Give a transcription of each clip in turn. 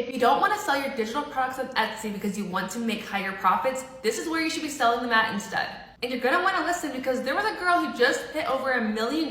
If you don't want to sell your digital products on Etsy because you want to make higher profits, this is where you should be selling them at instead. And you're gonna want to listen because there was a girl who just hit over $1 million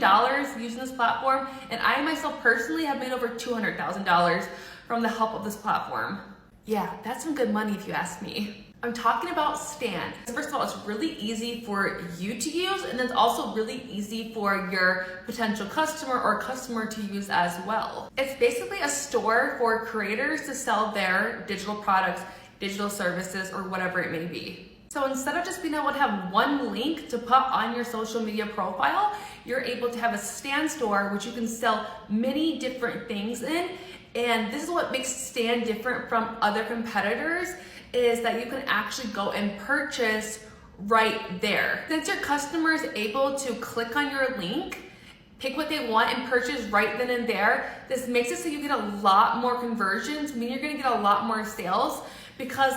using this platform, and I myself personally have made over $200,000 from the help of this platform. Yeah, that's some good money if you ask me. I'm talking about Stan. First of all, it's really easy for you to use, and it's also really easy for your potential customer or customer to use as well. It's basically a store for creators to sell their digital products, digital services, or whatever it may be. So instead of just being able to have one link to put on your social media profile, you're able to have a Stan store, which you can sell many different things in. And this is what makes Stan different from other competitors, is that you can actually go and purchase right there. Since your customer is able to click on your link, pick what they want and purchase right then and there, this makes it so you get a lot more conversions, meaning you're gonna get a lot more sales because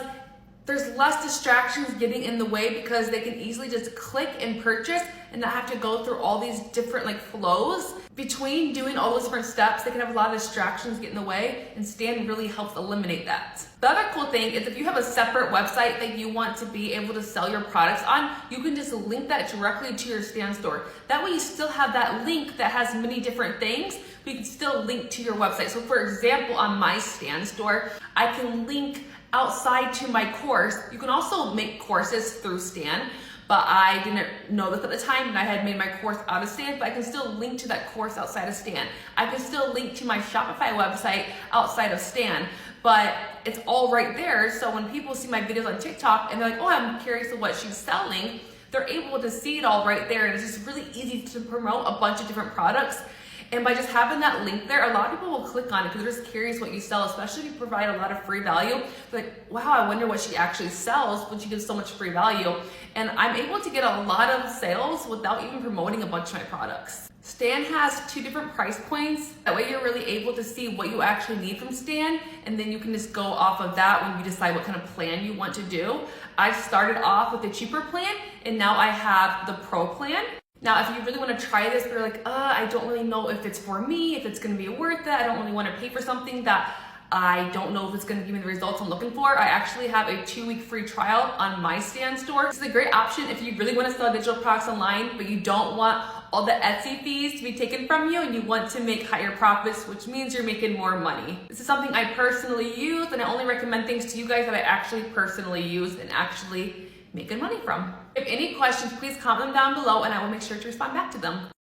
there's less distractions getting in the way because they can easily just click and purchase and not have to go through all these different flows. Between doing all those different steps, they can have a lot of distractions get in the way, and Stan really helps eliminate that. The other cool thing is if you have a separate website that you want to be able to sell your products on, you can just link that directly to your Stan store. That way you still have that link that has many different things, but you can still link to your website. So for example, on my Stan store, I can link outside to my course. You can also make courses through Stan, but I didn't know this at the time and I had made my course out of Stan, but I can still link to that course outside of Stan. I can still link to my Shopify website outside of Stan, but it's all right there. So when people see my videos on TikTok and they're like, oh, I'm curious of what she's selling, they're able to see it all right there. And it's just really easy to promote a bunch of different products. And by just having that link there, a lot of people will click on it because they're just curious what you sell, especially if you provide a lot of free value. They're like, wow, I wonder what she actually sells when she gives so much free value. And I'm able to get a lot of sales without even promoting a bunch of my products. Stan has 2 different price points. That way you're really able to see what you actually need from Stan, and then you can just go off of that when you decide what kind of plan you want to do. I started off with the cheaper plan, and now I have the pro plan. Now, if you really want to try this, but you're like, I don't really know if it's for me, if it's going to be worth it. I don't really want to pay for something that I don't know if it's going to give me the results I'm looking for. I actually have a 2-week free trial on my Stan store. This is a great option if you really want to sell digital products online, but you don't want all the Etsy fees to be taken from you and you want to make higher profits, which means you're making more money. This is something I personally use, and I only recommend things to you guys that I actually personally use and actually make good money from. If any questions, please comment them down below and I will make sure to respond back to them.